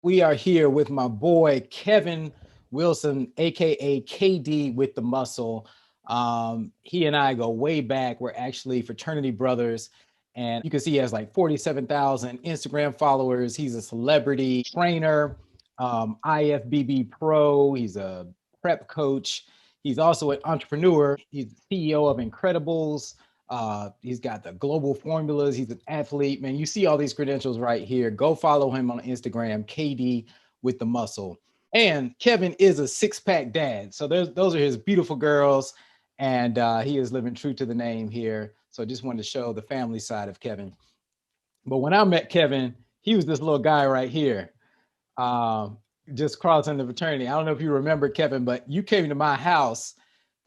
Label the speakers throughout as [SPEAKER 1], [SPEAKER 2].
[SPEAKER 1] We are here with my boy Kevin Wilson, aka KD with the Muscle. He and I go way back. We're actually fraternity brothers, and you can see he has like 47,000 Instagram followers. He's a celebrity trainer, IFBB pro. He's a prep coach. He's also an entrepreneur. He's CEO of Incredibles. He's got the global formulas. He's an athlete, man. You see all these credentials right here. Go follow him on Instagram, KD with the Muscle. And Kevin is a six-pack dad. So those are his beautiful girls. And he is living true to the name here. So I just wanted to show the family side of Kevin. But when I met Kevin, he was this little guy right here. Just crossing the fraternity. I don't know if you remember, Kevin, but you came to my house.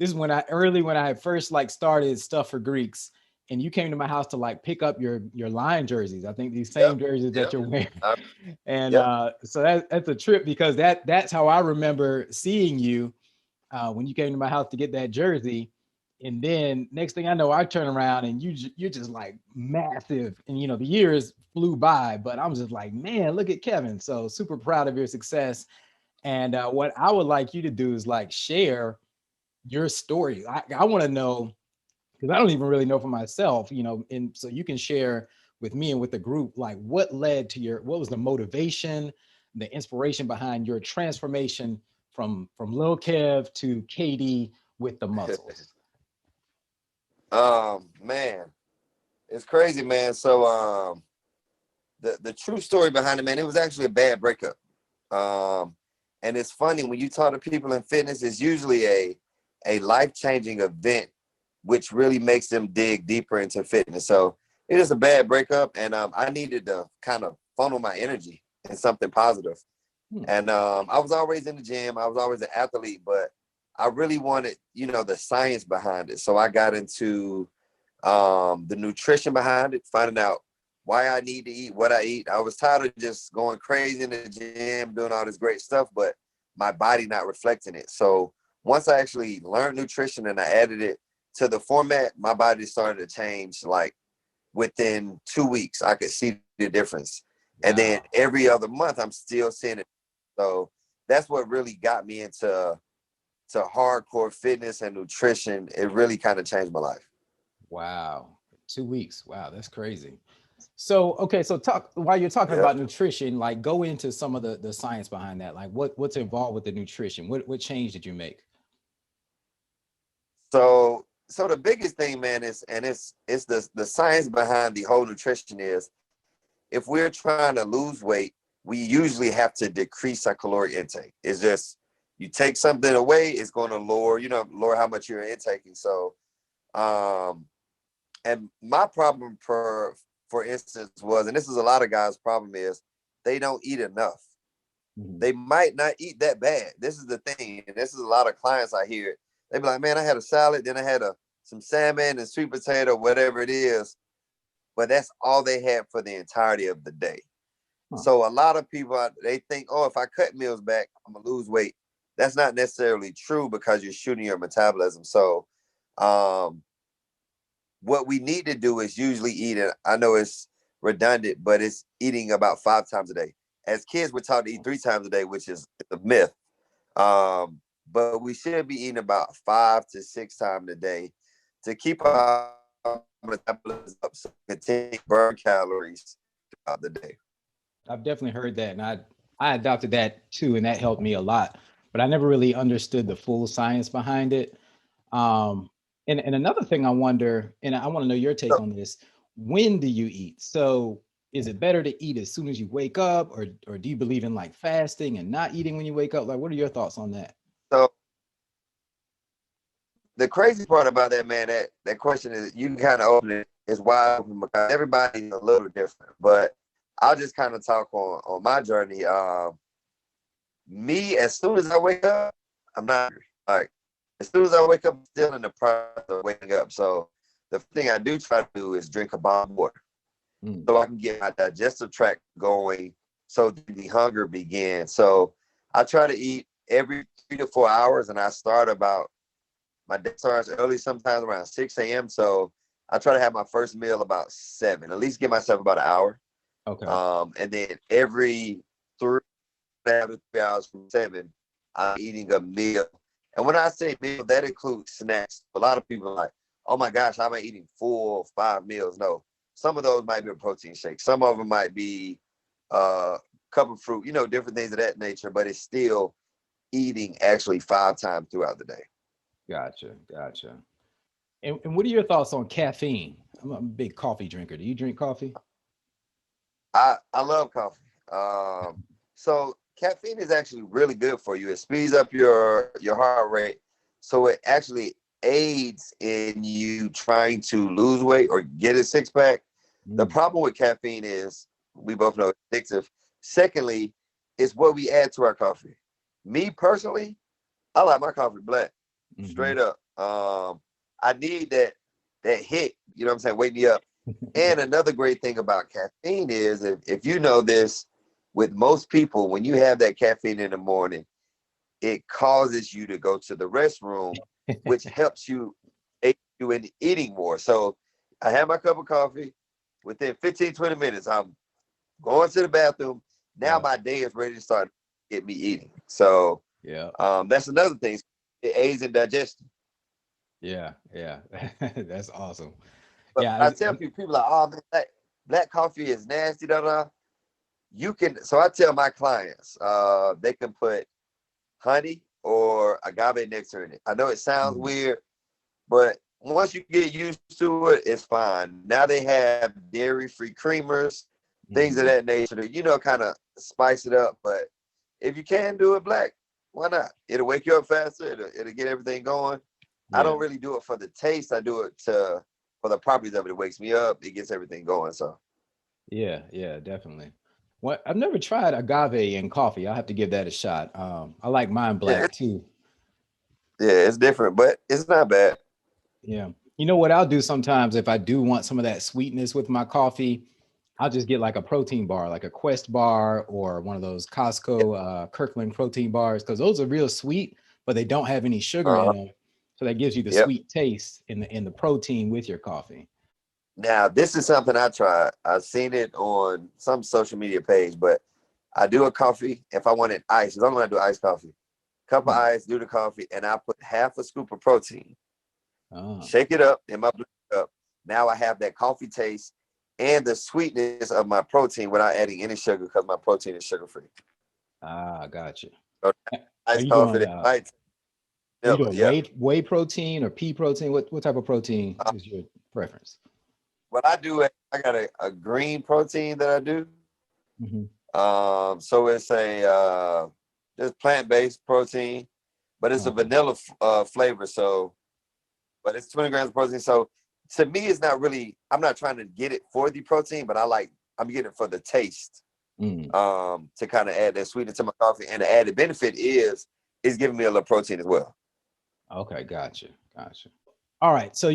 [SPEAKER 1] This is when I had first like started stuff for Greeks, and you came to my house to like pick up your line jerseys. I think these
[SPEAKER 2] Yep.
[SPEAKER 1] same jerseys that
[SPEAKER 2] Yep.
[SPEAKER 1] you're wearing.
[SPEAKER 2] Uh,
[SPEAKER 1] And
[SPEAKER 2] yep.
[SPEAKER 1] so that's a trip because that's how I remember seeing you when you came to my house to get that jersey. And then next thing I know, I turn around and you're just like massive. And the years flew by, but I'm just like, man, look at Kevin. So super proud of your success. And what I would like you to do is like share your story. I want to know because I don't even really know for myself, and so you can share with me and with the group, like what led to what was the motivation, the inspiration behind your transformation from Lil Kev to KD with the muscles.
[SPEAKER 2] Man, it's crazy, man. So the true story behind it, man, it was actually a bad breakup. Um, and it's funny when you talk to people in fitness, it's usually a life-changing event, which really makes them dig deeper into fitness. So it is a bad breakup, and I needed to kind of funnel my energy in something positive.
[SPEAKER 1] Hmm.
[SPEAKER 2] And I was always in the gym. I was always an athlete, but I really wanted, the science behind it. So I got into the nutrition behind it, finding out why I need to eat, what I eat. I was tired of just going crazy in the gym, doing all this great stuff, but my body not reflecting it. So once I actually learned nutrition and I added it to the format, my body started to change. Like within 2 weeks, I could see the difference. And then
[SPEAKER 1] Wow.
[SPEAKER 2] every other month, I'm still seeing it. So that's what really got me into hardcore fitness and nutrition. It really kind of changed my life.
[SPEAKER 1] Wow. 2 weeks. Wow, that's crazy. So okay, so talk while you're talking
[SPEAKER 2] Yep.
[SPEAKER 1] about nutrition, like go into some of the science behind that. Like what's involved with the nutrition? What change did you make?
[SPEAKER 2] So the biggest thing, man, is and it's the science behind the whole nutrition is if we're trying to lose weight, we usually have to decrease our caloric intake. It's just you take something away, it's going to lower how much you're intaking. So um and my problem for instance was, and this is a lot of guys' problem is they don't eat enough.
[SPEAKER 1] Mhm.
[SPEAKER 2] They might not eat that bad. This is the thing, and this is a lot of clients I hear. They be like, "Man, I had a salad, then I had some salmon and sweet potato, whatever it is," but that's all they had for the entirety of the day.
[SPEAKER 1] Huh.
[SPEAKER 2] So a lot of people they think, "Oh, if I cut meals back, I'm gonna lose weight." That's not necessarily true because you're shooting your metabolism. So, um, what we need to do is usually eat it. I know it's redundant, but it's eating about 5 times a day. As kids, we're taught to eat 3 times a day, which is a myth. But we should be eating about 5 to 6 times a day to keep our metabolism up so we continue to burn calories throughout the day.
[SPEAKER 1] I've definitely heard that, and I adopted that too, and that helped me a lot. But I never really understood the full science behind it. And another thing I wonder, and I want to know your take
[SPEAKER 2] So,
[SPEAKER 1] on this: when do you eat? So is it better to eat as soon as you wake up, or do you believe in like fasting and not eating when you wake up? Like, what are your thoughts on that?
[SPEAKER 2] so the crazy part about that, man, that question is you can kind of open it. It's wide open because everybody's a little different. But I'll just kind of talk on my journey. Me, as soon as I wake up, I'm not hungry. Like as soon as I wake up, I'm still in the process of waking up. So the thing I do try to do is drink a bottle of water
[SPEAKER 1] Mm.
[SPEAKER 2] so I can get my digestive tract going so the hunger begins. So I try to eat every 3 to 4 hours, and I start about my day starts early, sometimes around 6 a.m. So I try to have my first meal about 7, at least give myself about an hour.
[SPEAKER 1] Okay.
[SPEAKER 2] And then every three 2.5 to 3 hours from 7, I'm eating a meal. And when I say meal, that includes snacks. A lot of people are like, oh my gosh, I'm eating 4 or 5 meals. No, some of those might be a protein shake. Some of them might be a cup of fruit, different things of that nature, but it's still eating actually 5 times throughout the day.
[SPEAKER 1] Gotcha. And what are your thoughts on caffeine? I'm a big coffee drinker. Do you drink coffee?
[SPEAKER 2] I love coffee. So caffeine is actually really good for you. It speeds up your heart rate. So it actually aids in you trying to lose weight or get a six pack. The problem with caffeine is we both know it's addictive. Secondly, it's what we add to our coffee. Me personally, I like my coffee black, straight up. I need that hit, you know what I'm saying, wake me up. And another great thing about caffeine is, if you know this, with most people, when you have that caffeine in the morning, it causes you to go to the restroom, which helps you in eating more. So I have my cup of coffee. Within 15, 20 minutes, I'm going to the bathroom. Now my day is ready to start get me eating. So that's another thing. It aids in digestion.
[SPEAKER 1] Yeah. That's awesome.
[SPEAKER 2] But I tell people like, oh man, black coffee is nasty, You can, so I tell my clients, they can put honey or agave nectar in it. I know it sounds weird, but once you get used to it, it's fine. Now they have dairy-free creamers, things of that nature to, kind of spice it up. But if you can do it black, why not? It'll wake you up faster. It'll get everything going. I don't really do it for the taste. I do it for the properties of it. It wakes me up. It gets everything going. So.
[SPEAKER 1] Yeah, definitely. Well, I've never tried agave in coffee. I'll have to give that a shot. I like mine black too.
[SPEAKER 2] Yeah, it's different, but it's not bad.
[SPEAKER 1] Yeah. You know what I'll do sometimes if I do want some of that sweetness with my coffee, I'll just get like a protein bar, like a Quest bar or one of those Costco Kirkland protein bars, because those are real sweet, but they don't have any sugar in them. So that gives you the sweet taste in the protein with your coffee.
[SPEAKER 2] Now, this is something I tried. I've seen it on some social media page, but I do a coffee. If I wanted ice, I'm going to do iced coffee. Cup of ice, do the coffee, and I put half a scoop of protein. Shake it up in my blender cup. Now I have that coffee taste and the sweetness of my protein without adding any sugar because my protein is sugar-free.
[SPEAKER 1] Gotcha.
[SPEAKER 2] So iced coffee.
[SPEAKER 1] Are you doing whey protein or pea protein? What type of protein is your preference?
[SPEAKER 2] What I do, I got a green protein that I do. So it's a just plant-based protein, but it's a vanilla flavor. So, but it's 20 grams of protein. So to me, it's not really. I'm not trying to get it for the protein, but I'm getting it for the taste. To kind of add that sweetness to my coffee, and the added benefit is giving me a little protein as well.
[SPEAKER 1] Okay, gotcha. All right, so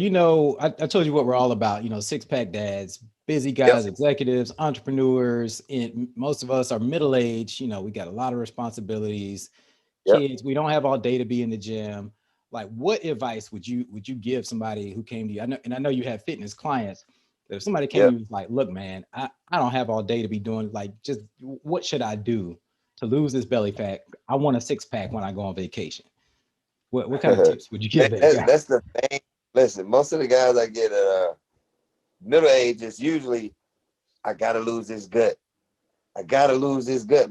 [SPEAKER 1] I told you what we're all about. Six-pack dads, busy guys, executives, entrepreneurs, and most of us are middle-aged. We got a lot of responsibilities, kids. We don't have all day to be in the gym. Like, what advice would you give somebody who came to you? I know you have fitness clients. If somebody came to you like, look, man, I don't have all day to be doing, like, just what should I do to lose this belly fat? I want a six-pack when I go on vacation. What kind of tips would you give that guy?
[SPEAKER 2] That's the main. Listen, most of the guys I get at middle age is usually, I gotta lose this gut.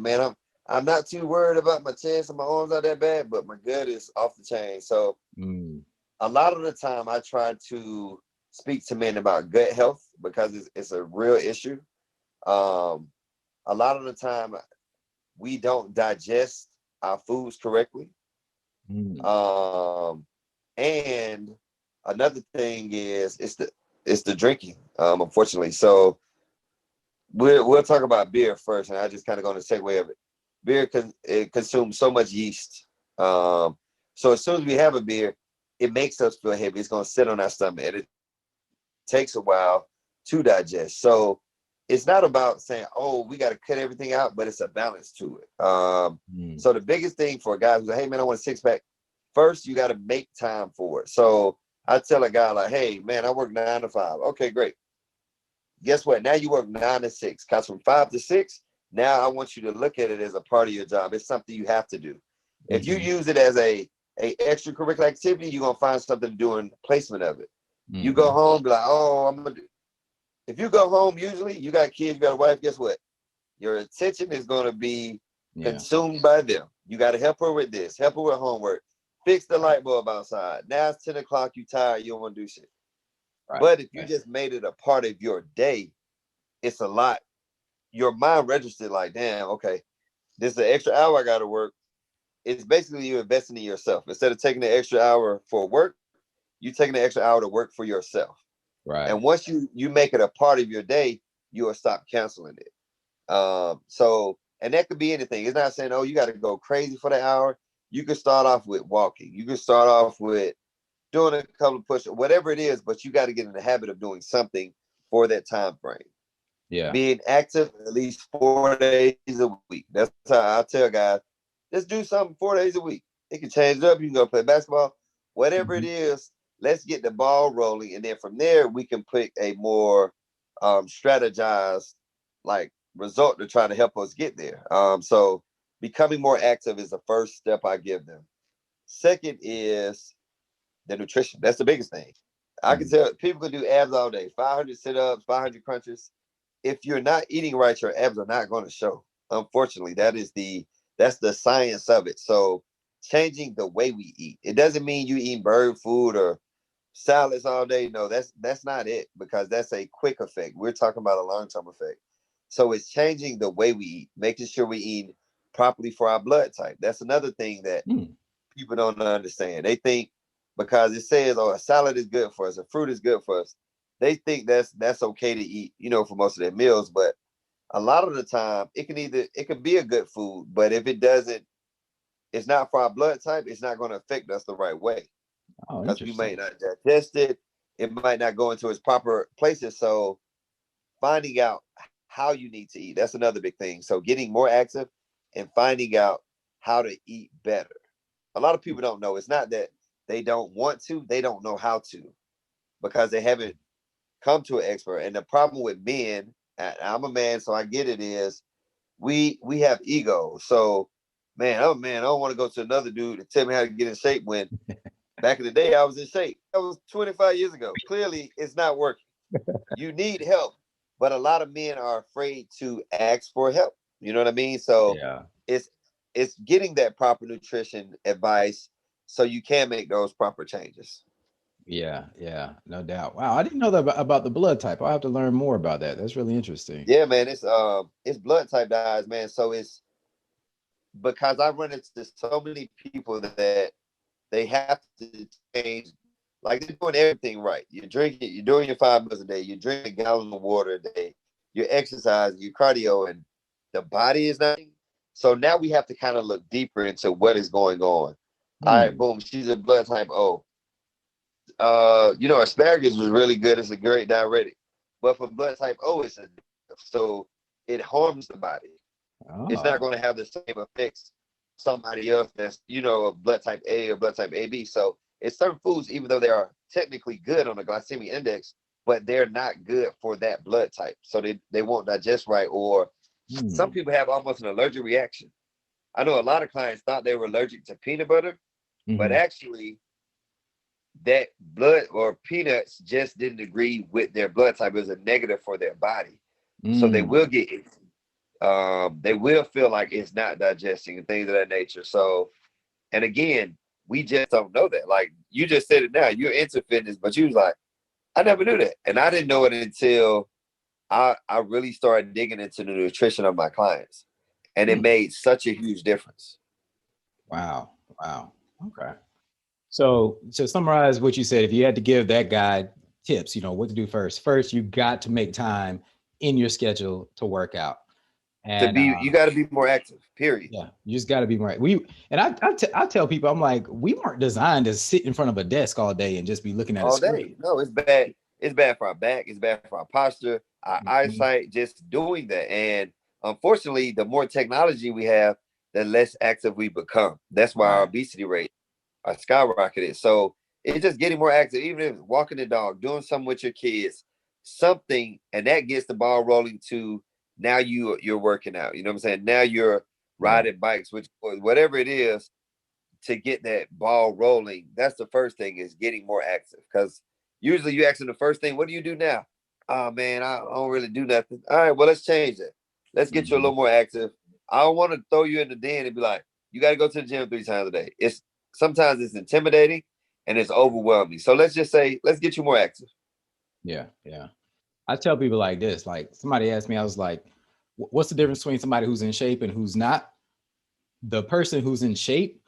[SPEAKER 2] Man. I'm not too worried about my chest and my arms not that bad, but my gut is off the chain. So a lot of the time I try to speak to men about gut health because it's a real issue. A lot of the time we don't digest our foods correctly. And another thing is it's the drinking, unfortunately. So we'll talk about beer first, and I just kind of go on the segue of it. Beer it consumes so much yeast. So as soon as we have a beer, it makes us feel heavy. It's going to sit on our stomach, and it takes a while to digest. So it's not about saying, oh, we got to cut everything out, but it's a balance to it. So the biggest thing for a guy who's like, hey man, I want a six-pack. First, you got to make time for it. So I tell a guy like, hey, man, I work 9 to 5. Okay, great. Guess what? Now you work 9 to 6. Because from 5 to 6, Now I want you to look at it as a part of your job. It's something you have to do. If you use it as a extracurricular activity, you're gonna find something to do in placement of it. You go home, be like, oh, I'm gonna do. If you go home, usually you got kids, you got a wife, guess what? Your attention is gonna be consumed by them. You got to help her with this, help her with homework, fix the light bulb outside. Now it's 10 o'clock, you tired, you don't want to do shit. But if you just made it a part of your day, it's a lot. Your mind registered like, damn, okay, this is an extra hour I got to work. It's basically you investing in yourself. Instead of taking the extra hour for work, you taking the extra hour to work for yourself.
[SPEAKER 1] Right.
[SPEAKER 2] And once you make it a part of your day, you will stop canceling it. So, and that could be anything. It's not saying, oh, you got to go crazy for the hour. You can start off with walking. You can start off with doing a couple of push-ups, whatever it is, but you got to get in the habit of doing something for that time frame.
[SPEAKER 1] Yeah.
[SPEAKER 2] Being active at least 4 days a week. That's how I tell guys, just do something 4 days a week. It can change it up. You can go play basketball, whatever it is. Let's get the ball rolling. And then from there, we can put a more strategized like result to try to help us get there. So becoming more active is the first step I give them. Second is the nutrition. That's the biggest thing. I can tell people can do abs all day, 500 sit-ups, 500 crunches. If you're not eating right, your abs are not going to show. Unfortunately, that's the science of it. So changing the way we eat. It doesn't mean you eat bird food or salads all day. No, that's not it, because that's a quick effect. We're talking about a long-term effect. So it's changing the way we eat, making sure we eat properly for our blood type. That's another thing that people don't understand. They think because it says, oh, a salad is good for us, a fruit is good for us, they think that's okay to eat, for most of their meals. But a lot of the time it could be a good food, but if it's not for our blood type, it's not going to affect us the right way. Because we might not digest it. It might not go into its proper places. So finding out how you need to eat, that's another big thing. So getting more active and finding out how to eat better. A lot of people don't know. It's not that they don't want to, they don't know how to, because they haven't come to an expert. And the problem with men, and I'm a man, so I get it, is we have ego. So, man, I'm a man, I don't want to go to another dude to tell me how to get in shape when back in the day I was in shape. That was 25 years ago. Clearly, it's not working. You need help. But a lot of men are afraid to ask for help. You know what I mean? So it's getting that proper nutrition advice so you can make those proper changes.
[SPEAKER 1] Yeah, no doubt. Wow, I didn't know that about the blood type. I'll have to learn more about that. That's really interesting.
[SPEAKER 2] Yeah, man, it's blood type dyes, man. So it's because I run into so many people that they have to change. Like, they're doing everything right. You're doing your 5 meals a day, you're drinking a gallon of water a day, you're exercising, your cardio, and the body is not. So now we have to kind of look deeper into what is going on. All right, boom, she's a blood type O. Asparagus was really good. It's a great diuretic. But for blood type O, so it harms the body. It's not going to have the same effects somebody else that's, a blood type A or blood type AB. So it's certain foods, even though they are technically good on the glycemic index, but they're not good for that blood type. So they won't digest right, or some people have almost an allergic reaction. I know a lot of clients thought they were allergic to peanut butter, but actually that blood or peanuts just didn't agree with their blood type. It was a negative for their body. So they will get it. They will feel like it's not digesting and things of that nature. So, and again, we just don't know that. Like, you just said it now, you're into fitness, but you was like, I never knew that. And I didn't know it until I really started digging into the nutrition of my clients. And it made such a huge difference.
[SPEAKER 1] Wow. Okay. So to summarize what you said, if you had to give that guy tips, what to do first, you got to make time in your schedule to work out. And
[SPEAKER 2] you got to be more active, period.
[SPEAKER 1] Yeah, you just got to be more. I tell people, I'm like, we weren't designed to sit in front of a desk all day and just be looking at
[SPEAKER 2] all
[SPEAKER 1] a screen.
[SPEAKER 2] day. No, it's bad. It's bad for our back. It's bad for our posture, our eyesight, just doing that. And unfortunately, the more technology we have, the less active we become. That's why our obesity rate are skyrocketed. So it's just getting more active, even if walking the dog, doing something with your kids, something, and that gets the ball rolling to now you're working out. You know what I'm saying? Now you're riding bikes, which whatever it is to get that ball rolling. That's the first thing, is getting more active. Because usually you ask them the first thing, what do you do now? Oh man, I don't really do nothing. All right, well, let's change that. Let's get you a little more active. I don't want to throw you in the den and be like, you got to go to the gym 3 times a day. Sometimes it's intimidating and it's overwhelming. So let's just say, let's get you more active.
[SPEAKER 1] Yeah. I tell people like this, like somebody asked me, I was like, what's the difference between somebody who's in shape and who's not? The person who's in shape,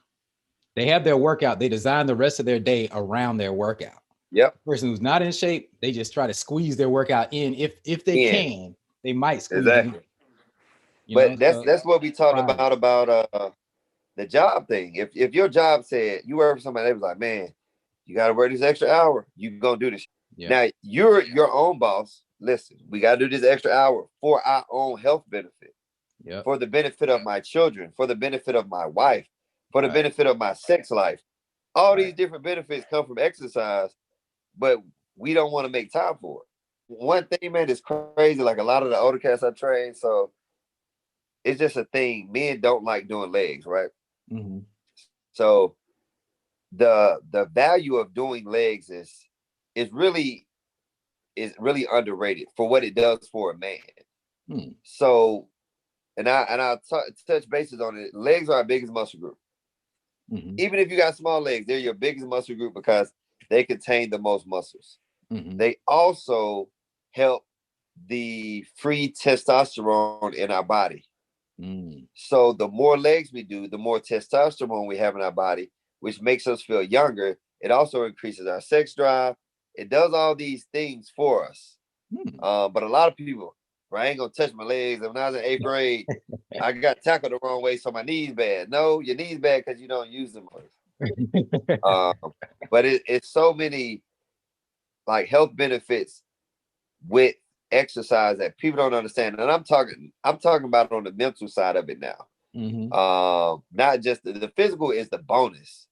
[SPEAKER 1] they have their workout, they design the rest of their day around their workout.
[SPEAKER 2] Yep.
[SPEAKER 1] The person who's not in shape, they just try to squeeze their workout in. If they can, they might squeeze it in.
[SPEAKER 2] But that's what we talked about the job thing. If your job said you work for somebody, they was like, man, you got to work this extra hour, you gonna do this. Yeah. Now you're your own boss. Listen, we got to do this extra hour for our own health benefit, for the benefit of my children, for the benefit of my wife, for the benefit of my sex life. All these different benefits come from exercise, but we don't want to make time for it. One thing, man, is crazy. Like a lot of the older cats I train, so it's just a thing. Men don't like doing legs, right? Mm-hmm. So the value of doing legs is really underrated for what it does for a man. So, and I'll touch bases on it. Legs are our biggest muscle group. Mm-hmm. Even if you got small legs, they're your biggest muscle group because they contain the most muscles. Mm-hmm. They also help the free testosterone in our body. So the more legs we do, the more testosterone we have in our body, which makes us feel younger. It also increases our sex drive. It does all these things for us. But a lot of people, I ain't gonna touch my legs. When I was in 8th grade, I got tackled the wrong way, so my knees bad. No, your knees bad because you don't use them. But it's so many like health benefits with exercise that people don't understand. And I'm talking about on the mental side of it now. Mm-hmm. Not just the physical is the bonus.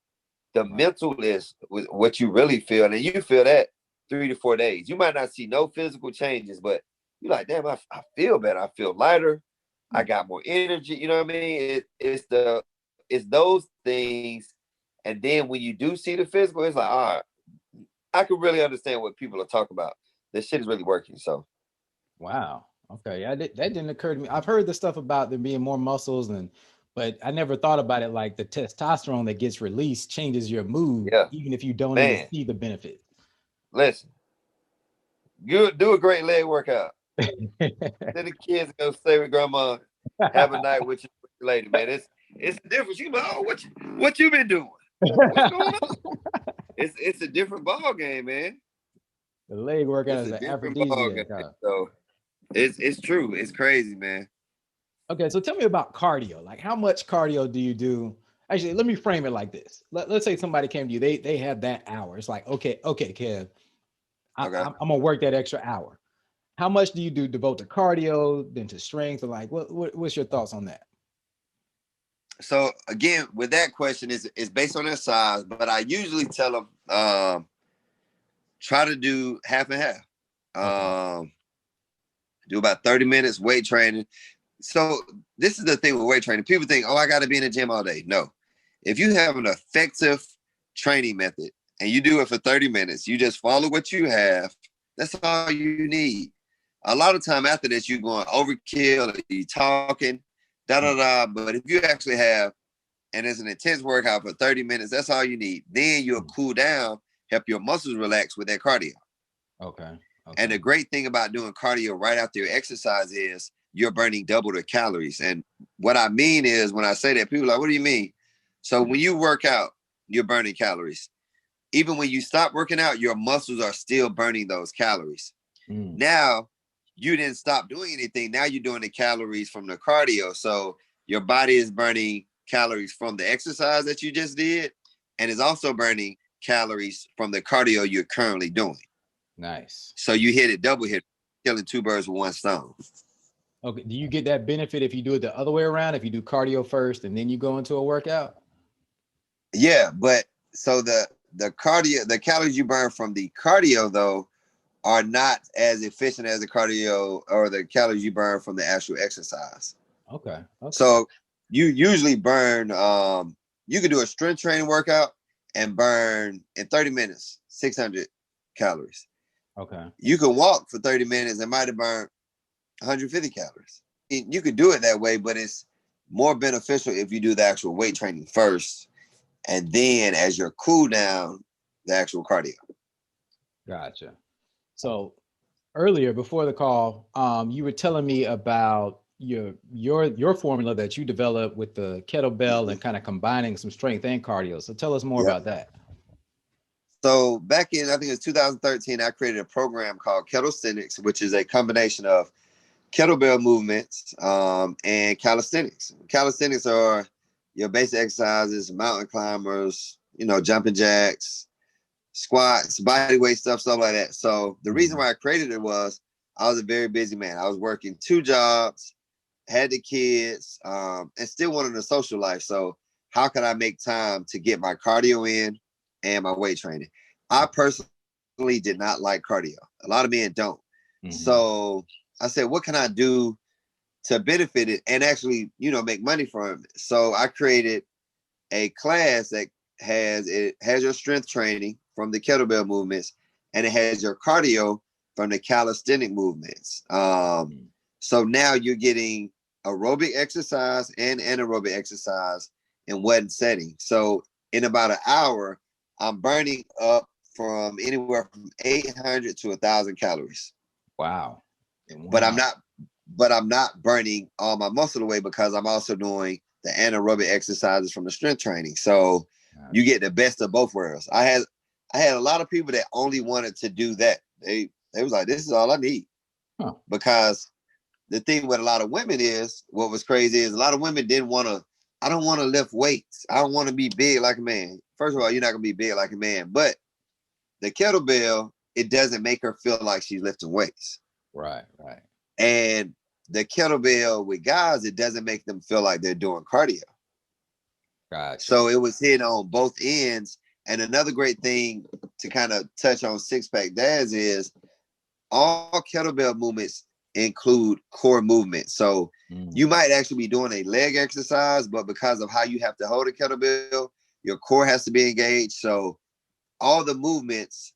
[SPEAKER 2] The mental is what you really feel, and you feel that 3 to 4 days. You might not see no physical changes, but you're like, damn, I feel better. I feel lighter. I got more energy. You know what I mean? It's those things. And then when you do see the physical, it's like, all right, I can really understand what people are talking about. This shit is really working. So,
[SPEAKER 1] wow. Okay, that didn't occur to me. I've heard the stuff about there being more muscles, but I never thought about it like the testosterone that gets released changes your mood, even if you don't even see the benefit.
[SPEAKER 2] Listen, you do a great leg workout. Then the kids go stay with grandma, have a night with your lady, man. It's a difference. You know, what you been doing? What's going on? It's a different ball game, man.
[SPEAKER 1] The leg workout is an aphrodisiac.
[SPEAKER 2] So it's true. It's crazy, man.
[SPEAKER 1] Okay, so tell me about cardio. Like, how much cardio do you do? Actually, let me frame it like this. Let's say somebody came to you. They have that hour. It's like, okay, Kev, I'm gonna work that extra hour. How much do you devote to cardio, then to strength? Or like, what's your thoughts on that?
[SPEAKER 2] So again, with that question, is based on their size, but I usually tell them try to do half and half. Do about 30 minutes weight training. So this is the thing with weight training. People think, oh, I got to be in the gym all day. No. If you have an effective training method and you do it for 30 minutes, you just follow what you have. That's all you need. A lot of time after this, you're going overkill, you're talking, But if you actually have, and it's an intense workout for 30 minutes, that's all you need. Then you'll cool down, help your muscles relax with that cardio.
[SPEAKER 1] Okay.
[SPEAKER 2] And the great thing about doing cardio right after your exercise is you're burning double the calories. And what I mean is, when I say that, people are like, what do you mean? So when you work out, you're burning calories. Even when you stop working out, your muscles are still burning those calories. Now, you didn't stop doing anything. Now you're doing the calories from the cardio. So your body is burning calories from the exercise that you just did, and is also burning calories from the cardio you're currently doing.
[SPEAKER 1] Nice.
[SPEAKER 2] So you hit it double hit, killing 2 birds with 1 stone.
[SPEAKER 1] Okay. Do you get that benefit if you do it the other way around? If you do cardio first and then you go into a workout?
[SPEAKER 2] Yeah, but so the cardio, the calories you burn from the cardio though are not as efficient as the cardio or the calories you burn from the actual exercise.
[SPEAKER 1] Okay.
[SPEAKER 2] So you usually burn, you can do a strength training workout and burn in 30 minutes, 600 calories.
[SPEAKER 1] Okay.
[SPEAKER 2] You can walk for 30 minutes and might have burned 150 calories. You could do it that way, but it's more beneficial if you do the actual weight training first. And then as your cool down, the actual cardio.
[SPEAKER 1] Gotcha. So earlier before the call, you were telling me about your formula that you developed with the kettlebell and kind of combining some strength and cardio. So tell us more about that.
[SPEAKER 2] So back in, I think it's 2013, I created a program called Kettle Centix, which is a combination of kettlebell movements and calisthenics. Calisthenics are your basic exercises, mountain climbers, jumping jacks, squats, body weight stuff like that. So the reason why I created it was I was a very busy man. I was working 2 jobs, had the kids, and still wanted a social life. So how can I make time to get my cardio in and my weight training? I personally did not like cardio. A lot of men don't. So I said, what can I do to benefit it and actually, make money from it? So I created a class that has your strength training from the kettlebell movements, and it has your cardio from the calisthenic movements. So now you're getting aerobic exercise and anaerobic exercise in one setting. So in about an hour, I'm burning up from anywhere from 800 to 1,000 calories.
[SPEAKER 1] Wow.
[SPEAKER 2] But I'm not burning all my muscle away because I'm also doing the anaerobic exercises from the strength training. So you get the best of both worlds. I had a lot of people that only wanted to do that. They was like, this is all I need. Because the thing with a lot of women is, what was crazy is a lot of women I don't want to lift weights. I don't want to be big like a man. First of all, you're not going to be big like a man. But the kettlebell, it doesn't make her feel like she's lifting weights.
[SPEAKER 1] Right.
[SPEAKER 2] And the kettlebell with guys, it doesn't make them feel like they're doing cardio.
[SPEAKER 1] Gotcha.
[SPEAKER 2] So it was hit on both ends. And another great thing to kind of touch on Six Pack Dads is all kettlebell movements include core movement. So you might actually be doing a leg exercise, but because of how you have to hold a kettlebell, your core has to be engaged. So all the movements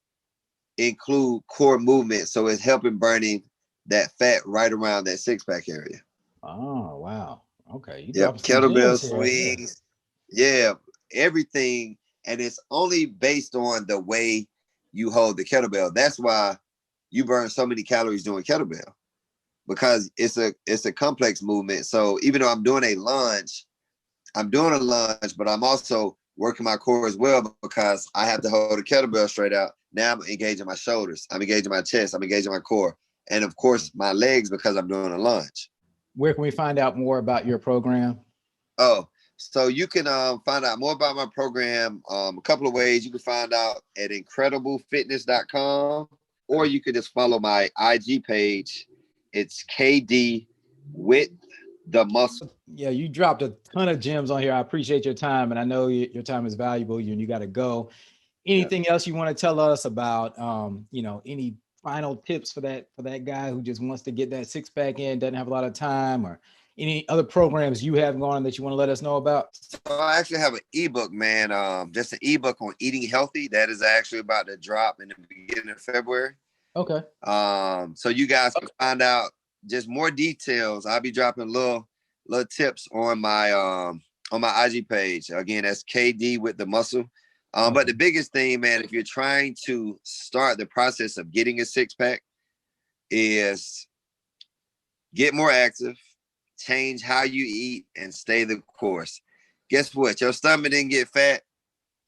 [SPEAKER 2] include core movement. So it's helping burning that fat right around that 6-pack area.
[SPEAKER 1] Oh, wow. Okay. You
[SPEAKER 2] Yep. Kettlebell swings. Yeah. Everything. And it's only based on the way you hold the kettlebell. That's why you burn so many calories doing kettlebell, because it's a complex movement. So even though I'm doing a lunge, but I'm also working my core as well, because I have to hold the kettlebell straight out. Now I'm engaging my shoulders, I'm engaging my chest, I'm engaging my core, and of course my legs, because I'm doing a lunge.
[SPEAKER 1] Where can we find out more about your program?
[SPEAKER 2] Oh, so you can find out more about my program a couple of ways. You can find out at incrediblefitness.com, or you could just follow my IG page. It's KD with the muscle.
[SPEAKER 1] Yeah, you dropped a ton of gems on here. I appreciate your time, and I know your time is valuable. And you got to go. Anything else you want to tell us about? Any final tips for that guy who just wants to get that 6-pack in, doesn't have a lot of time, or any other programs you have going on that you want to let us know about?
[SPEAKER 2] So I actually have an ebook, man. Just an ebook on eating healthy that is actually about to drop in the beginning of February.
[SPEAKER 1] Okay.
[SPEAKER 2] So you guys can find out just more details. I'll be dropping little tips on my IG page. Again, that's KD with the muscle. But the biggest thing, man, if you're trying to start the process of getting a 6-pack, is get more active, change how you eat, and stay the course. Guess what? Your stomach didn't get fat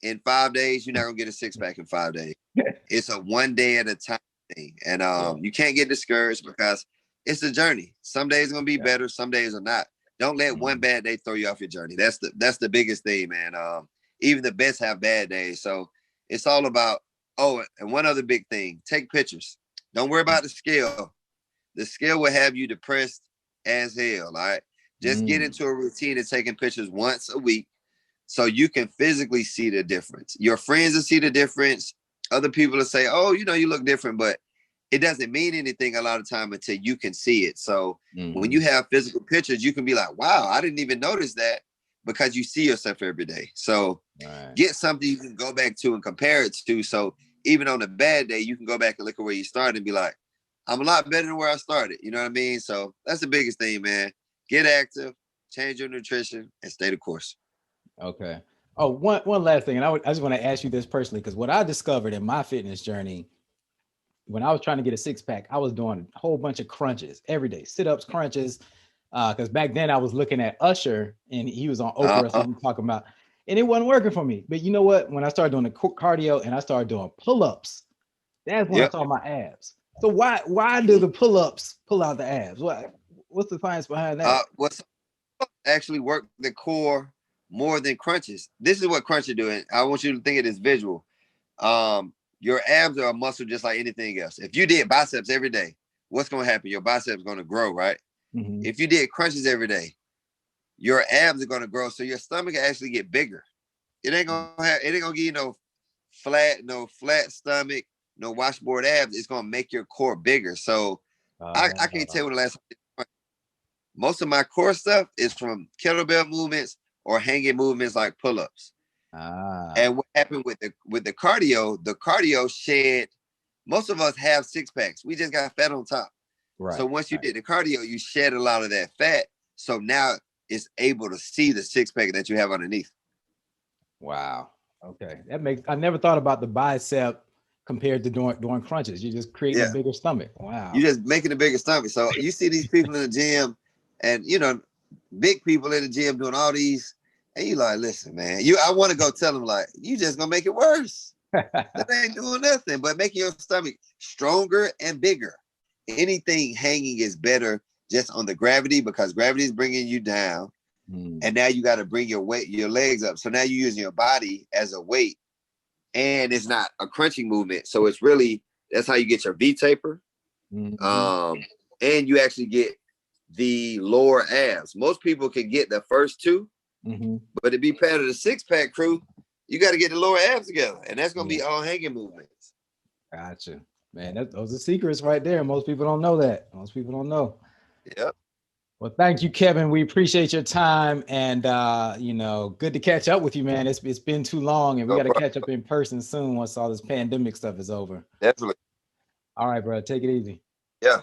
[SPEAKER 2] in 5 days. You're not gonna get a 6-pack in 5 days. It's a 1 day at a time thing. And you can't get discouraged, because it's a journey. Some days are gonna be better, some days are not. Don't let one bad day throw you off your journey. That's the biggest thing, man. Even the best have bad days. So it's all about, and one other big thing, take pictures. Don't worry about the scale. The scale will have you depressed as hell. All right. Just get into a routine of taking pictures once a week, so you can physically see the difference. Your friends will see the difference. Other people will say, oh, you look different. But it doesn't mean anything a lot of time until you can see it. So when you
[SPEAKER 1] Mm-hmm.
[SPEAKER 2] have physical pictures, you can be like, wow, I didn't even notice that, because you see yourself every day. So
[SPEAKER 1] Right.
[SPEAKER 2] get something you can go back to and compare it to. So even on a bad day, you can go back and look at where you started and be like, I'm a lot better than where I started. You know what I mean? So that's the biggest thing, man. Get active, change your nutrition, and stay the course.
[SPEAKER 1] Okay. Oh, one last thing, and I just want to ask you this personally, because what I discovered in my fitness journey, when I was trying to get a six pack, I was doing a whole bunch of crunches every day, sit ups, crunches. Because back then I was looking at Usher and he was on Oprah or
[SPEAKER 2] Uh-huh.
[SPEAKER 1] something talking about, and it wasn't working for me. But you know what? When I started doing the cardio and I started doing pull ups, that's when I
[SPEAKER 2] Yep.
[SPEAKER 1] saw my abs. So why do the pull ups pull out the abs? What's the science behind that?
[SPEAKER 2] What's actually work the core more than crunches? This is what crunches do. And I want you to think of this visual. Your abs are a muscle just like anything else. If you did biceps every day, what's going to happen? Your biceps going to grow, right?
[SPEAKER 1] Mm-hmm.
[SPEAKER 2] If you did crunches every day, your abs are going to grow. So your stomach can actually get bigger. It ain't gonna give you no flat stomach, no washboard abs. It's gonna make your core bigger. So I can't tell you the last time. Most of my core stuff is from kettlebell movements or hanging movements like pull-ups.
[SPEAKER 1] Ah,
[SPEAKER 2] And what happened with the cardio shed. Most of us have six packs. We just got fat on top. So
[SPEAKER 1] right,
[SPEAKER 2] once you
[SPEAKER 1] right.
[SPEAKER 2] did the cardio, you shed a lot of that fat. So now it's able to see the six pack that you have underneath.
[SPEAKER 1] Wow. Okay. I never thought about the bicep compared to doing crunches. You're just creating a
[SPEAKER 2] Yeah.
[SPEAKER 1] bigger stomach.
[SPEAKER 2] You're
[SPEAKER 1] Wow.
[SPEAKER 2] just making a bigger stomach. So you see these people in the gym and, big people in the gym doing all these. And you like, listen, man, I want to go tell them, like, you just going to make it worse. That ain't doing nothing but making your stomach stronger and bigger. Anything hanging is better just on the gravity, because gravity is bringing you down. And now you got to bring your legs up. So now you're using your body as a weight, and it's not a crunching movement. So it's really, that's how you get your V taper.
[SPEAKER 1] Mm-hmm.
[SPEAKER 2] And you actually get the lower abs. Most people can get the first two,
[SPEAKER 1] Mm-hmm.
[SPEAKER 2] but to be part of the six pack crew, you got to get the lower abs together, and that's going to
[SPEAKER 1] Yeah.
[SPEAKER 2] be all hanging movements.
[SPEAKER 1] Gotcha. Man, those are secrets right there. Most people don't know that. Most people don't know.
[SPEAKER 2] Yep.
[SPEAKER 1] Well, thank you, Kevin. We appreciate your time, and good to catch up with you, man. It's been too long, and we
[SPEAKER 2] No
[SPEAKER 1] got to
[SPEAKER 2] problem.
[SPEAKER 1] catch up in person soon once all this pandemic stuff is over.
[SPEAKER 2] Definitely.
[SPEAKER 1] All right, bro. Take it easy.
[SPEAKER 2] Yeah.